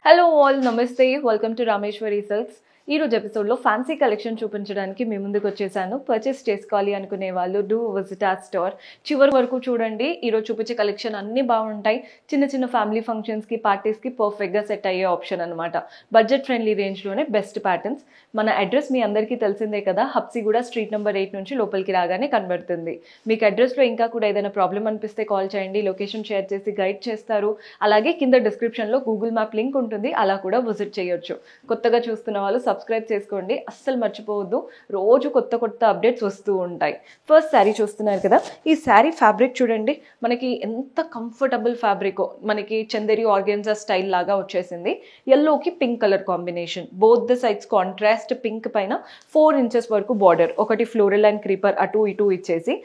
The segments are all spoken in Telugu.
హలో ఆల్, నమస్తే. Welcome to Rameshwari silks. ఈ రోజు ఎపిసోడ్లో ఫ్యాన్సీ కలెక్షన్ చూపించడానికి మీ ముందుకు వచ్చేసాను. పర్చేస్ చేసుకోవాలి అనుకునే వాళ్ళు డూ విజిట్ ఆర్ స్టోర్. చివరి వరకు చూడండి. ఈరోజు చూపించే కలెక్షన్ అన్నీ బాగుంటాయి. చిన్న చిన్న ఫ్యామిలీ ఫంక్షన్స్కి, పార్టీస్కి పర్ఫెక్ట్గా సెట్ అయ్యే ఆప్షన్ అనమాట. బడ్జెట్ ఫ్రెండ్లీ రేంజ్లోనే బెస్ట్ ప్యాటర్న్స్. మన అడ్రస్ మీ అందరికీ తెలిసిందే కదా, హబ్సిగూడ స్ట్రీట్ నెంబర్ 8 నుంచి లోపలికి రాగానే కనబడుతుంది. మీకు అడ్రస్లో ఇంకా కూడా ఏదైనా ప్రాబ్లం అనిపిస్తే కాల్ చేయండి. లొకేషన్ షేర్ చేసి గైడ్ చేస్తారు. అలాగే కింద డిస్క్రిప్షన్లో గూగుల్ మ్యాప్ లింక్ ఉంటుంది, అలా కూడా విజిట్ చేయొచ్చు. కొత్తగా చూస్తున్న వాళ్ళు సబ్స్క్రైబ్ చేసుకోండి, అస్సలు మర్చిపోవద్దు. రోజు కొత్త కొత్త అప్డేట్స్ వస్తూ ఉంటాయి. ఫస్ట్ శారీ చూస్తున్నారు కదా, ఈ శారీ ఫ్యాబ్రిక్ చూడండి, మనకి ఎంత కంఫర్టబుల్ ఫ్యాబ్రికో. మనకి చందేరి ఆర్గెన్జా స్టైల్ లాగా వచ్చేసింది. ఎల్లోకి pink colour combination, both the sides contrast pink పైన 4 ఇంచెస్ వరకు బార్డర్, ఒకటి ఫ్లోరల్ అండ్ క్రీపర్ అటు ఇటు ఇచ్చేసి,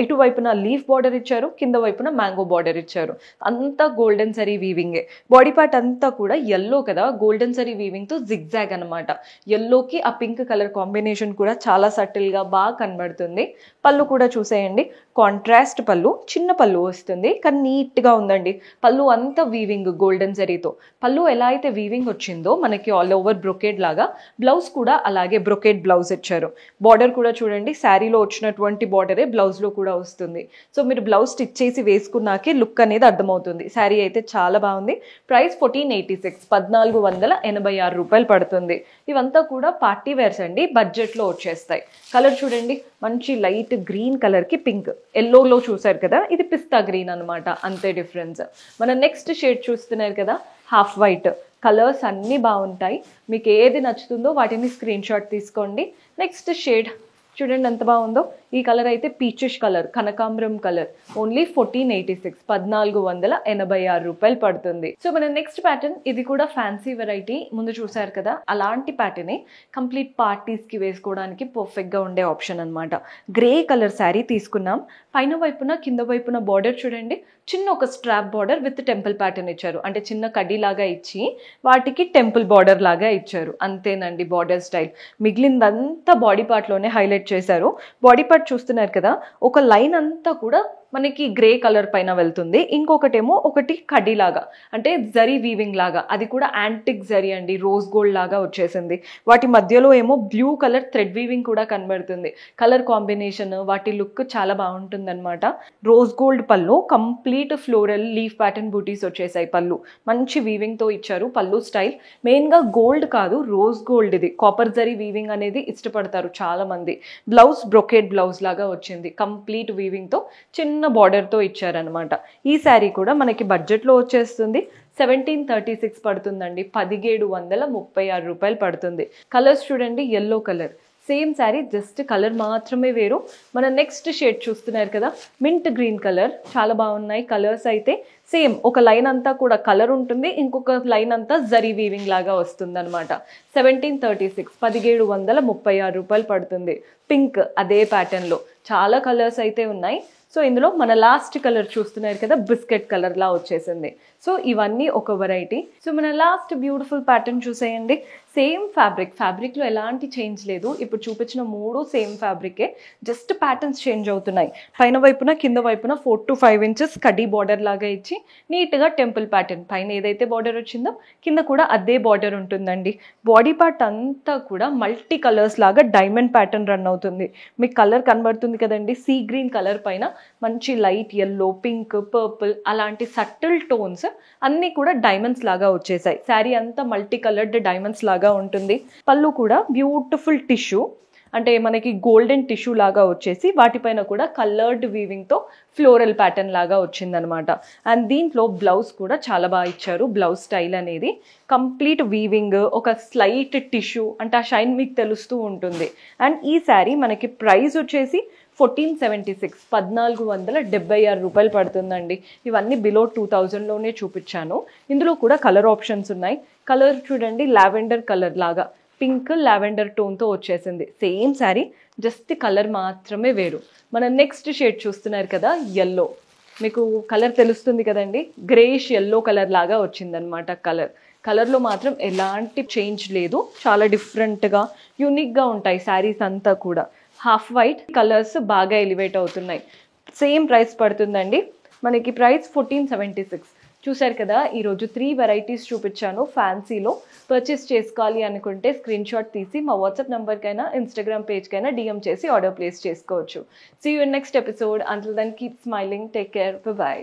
ఇటు వైపున లీఫ్ బార్డర్ ఇచ్చారు, కింద వైపున మ్యాంగో బార్డర్ ఇచ్చారు. అంతా గోల్డెన్ సరీ వీవింగే. బాడీ పార్ట్ అంతా కూడా ఎల్లో కదా, గోల్డెన్ సరీ వీవింగ్ తో జిగ్జాగ్ అనమాట. ఎల్లోకి ఆ పింక్ కలర్ కాంబినేషన్ కూడా చాలా సటిల్ గా బాగా కనబడుతుంది. పళ్ళు కూడా చూసేయండి, కాంట్రాస్ట్ పళ్ళు, చిన్న పళ్ళు వస్తుంది కానీ నీట్ గా ఉందండి. పళ్ళు అంతా వీవింగ్ గోల్డెన్ జరీతో. పళ్ళు ఎలా అయితే వీవింగ్ వచ్చిందో మనకి ఆల్ ఓవర్ బ్రొకేడ్ లాగా, బ్లౌజ్ కూడా అలాగే బ్రొకేడ్ బ్లౌజ్ ఇచ్చారు. బార్డర్ కూడా చూడండి, శారీలో వచ్చినటువంటి బార్డరే బ్లౌజ్ లో కూడా వస్తుంది. సో మీరు బ్లౌజ్ స్టిచ్ చేసి వేసుకున్నాకే లుక్ అనేది అర్థమవుతుంది. శారీ అయితే చాలా బాగుంది. ప్రైస్ 1486, 1486 రూపాయలు పడుతుంది. ఇవంతా కూడా పార్టీ వేర్స్ అండి, బడ్జెట్ లో వచ్చేస్తాయి. కలర్ చూడండి, మంచి లైట్ గ్రీన్ కలర్ కి పింక్, ఎల్లోలో చూసారు కదా, ఇది పిస్తా గ్రీన్ అనమాట, అంతే డిఫరెన్స్. మన నెక్స్ట్ షేడ్ చూస్తున్నారు కదా, హాఫ్ వైట్. కలర్స్ అన్నీ బాగుంటాయి. మీకు ఏది నచ్చుతుందో వాటిని స్క్రీన్ షాట్ తీసుకోండి. నెక్స్ట్ షేడ్ చూడండి ఎంత బాగుందో. ఈ కలర్ అయితే పీచిష్ కలర్, కనకాంబరం కలర్. ఓన్లీ 1486, 1486 రూపాయలు పడుతుంది. సో మన నెక్స్ట్ ప్యాటర్న్, ఇది కూడా ఫ్యాన్సీ వెరైటీ. ముందు చూసారు కదా, అలాంటి ప్యాటర్నే కంప్లీట్ పార్టీస్ కి వేసుకోవడానికి పర్ఫెక్ట్ గా ఉండే ఆప్షన్ అనమాట. గ్రే కలర్ శారీ తీసుకున్నాం. పైన వైపున కింద వైపున బార్డర్ చూడండి, చిన్న ఒక strap border with temple pattern ఇచ్చారు. అంటే చిన్న కడ్డీ లాగా ఇచ్చి వాటికి టెంపుల్ బార్డర్ లాగా ఇచ్చారు. అంతేనండి బార్డర్ స్టైల్. మిగిలిందంతా బాడీ పార్ట్ లోనే హైలైట్ చేశారు. బాడీ పార్ట్ చూస్తున్నారు కదా, ఒక లైన్ అంతా కూడా మనకి గ్రే కలర్ పైన వెళ్తుంది. ఇంకొకటేమో ఒకటి కడ్డీ లాగా, అంటే జరీ వీవింగ్ లాగా, అది కూడా యాంటిక్ జరీ అండి, రోజ్ గోల్డ్ లాగా వచ్చేసింది. వాటి మధ్యలో ఏమో బ్లూ కలర్ థ్రెడ్ వీవింగ్ కూడా కనబడుతుంది. కలర్ కాంబినేషన్, వాటి లుక్ చాలా బాగుంటుంది అనమాట. రోజ్ గోల్డ్ పళ్ళు, కంప్లీట్ ఫ్లోరల్ లీఫ్ ప్యాటర్న్ బూటీస్ వచ్చేసాయి. పళ్ళు మంచి వీవింగ్ తో ఇచ్చారు. పళ్ళు స్టైల్ మెయిన్ గా గోల్డ్ కాదు, రోజ్ గోల్డ్. ఇది కాపర్ జరీ వీవింగ్ అనేది ఇష్టపడతారు చాలా మంది. బ్లౌజ్ బ్రొకేడ్ బ్లౌజ్ లాగా వచ్చింది, కంప్లీట్ వీవింగ్ తో చిన్న బార్డర్ తో ఇచ్చారనమాట. ఈ శారీ కూడా మనకి బడ్జెట్ లో వచ్చేస్తుంది. 1736 పడుతుందండి, 1736 రూపాయలు పడుతుంది. కలర్స్ చూడండి, yellow colour, same sari, just colour మాత్రమే వేరు. మన నెక్స్ట్ షేడ్ చూస్తున్నారు కదా, మింట్ గ్రీన్ కలర్. చాలా బాగున్నాయి కలర్స్ అయితే. సేమ్ ఒక లైన్ అంతా కూడా కలర్ ఉంటుంది, ఇంకొక లైన్ అంతా జరీ వీవింగ్ లాగా వస్తుంది అనమాట. 1736, 1736 రూపాయలు పడుతుంది. పింక్ అదే ప్యాటర్న్ లో చాలా కలర్స్ అయితే ఉన్నాయి. సో ఇందులో మన లాస్ట్ కలర్ చూస్తున్నారు కదా, బిస్కెట్ కలర్ లా వచ్చేసింది. సో ఇవన్నీ ఒక వెరైటీ. సో మన లాస్ట్ బ్యూటిఫుల్ ప్యాటర్న్ చూసేయండి. సేమ్ ఫ్యాబ్రిక్ లో ఎలాంటి చేంజ్ లేదు. ఇప్పుడు చూపించిన 3 సేమ్ ఫ్యాబ్రికే, జస్ట్ ప్యాటర్న్స్ చేంజ్ అవుతున్నాయి. పైన వైపున కింద వైపున 4 to 5 ఇంచెస్ కడ్డీ బార్డర్ లాగా ఇచ్చి నీట్ గా టెంపుల్ ప్యాటర్న్, పైన ఏదైతే బార్డర్ వచ్చిందో కింద కూడా అదే బార్డర్ ఉంటుందండి. బాడీ పార్ట్ అంతా కూడా మల్టీ కలర్స్ లాగా డైమండ్ ప్యాటర్న్ రన్ అవుతుంది. మీకు కలర్ కనబడుతుంది కదండి, సీ గ్రీన్ కలర్ పైన మంచి లైట్ ఎల్లో, పింక్, పర్పుల్ అలాంటి సటిల్ టోన్స్ అన్నీ కూడా డైమండ్స్ లాగా వచ్చేసాయి. శారీ అంతా మల్టీ కలర్డ్ డైమండ్స్ లాగా ఉంటుంది. పళ్ళు కూడా బ్యూటిఫుల్ టిష్యూ, అంటే మనకి గోల్డెన్ టిష్యూ లాగా వచ్చేసి వాటిపైన కూడా కలర్డ్ వీవింగ్ తో ఫ్లోరల్ ప్యాటర్న్ లాగా వచ్చిందనమాట. అండ్ దీంట్లో బ్లౌజ్ కూడా చాలా బాగా ఇచ్చారు. బ్లౌజ్ స్టైల్ అనేది కంప్లీట్ వీవింగ్, ఒక స్లైట్ టిష్యూ, అంటే ఆ షైన్ మీకు తెలుస్తూ ఉంటుంది. అండ్ ఈ శారీ మనకి ప్రైస్ వచ్చేసి 1476, 1476 రూపాయలు పడుతుందండి. ఇవన్నీ బిలో 2000లోనే చూపించాను. ఇందులో కూడా కలర్ ఆప్షన్స్ ఉన్నాయి. కలర్ చూడండి, లావెండర్ కలర్ లాగా పింక్ లావెండర్ టోన్తో వచ్చేసింది. సేమ్ శారీ, జస్ట్ కలర్ మాత్రమే వేరు. మన నెక్స్ట్ షేడ్ చూస్తున్నారు కదా, ఎల్లో. మీకు కలర్ తెలుస్తుంది కదండి, గ్రేష్ ఎల్లో కలర్ లాగా వచ్చిందనమాట. కలర్లో మాత్రం ఎలాంటి చేంజ్ లేదు. చాలా డిఫరెంట్గా యూనిక్గా ఉంటాయి శారీస్ అంతా కూడా. హాఫ్ వైట్ కలర్స్ బాగా ఎలివేట్ అవుతున్నాయి. సేమ్ ప్రైస్ పడుతుందండి మనకి. ప్రైస్ 1476, చూశారు కదా, ఈరోజు 3 వెరైటీస్ చూపించాను ఫ్యాన్సీలో. పర్చేస్ చేసుకోవాలి అనుకుంటే స్క్రీన్ షాట్ తీసి మా వాట్సాప్ నెంబర్కైనా ఇన్స్టాగ్రామ్ పేజ్కైనా DM చేసి ఆర్డర్ ప్లేస్ చేసుకోవచ్చు. See you in next episode. Until then keep smiling. Take care. By.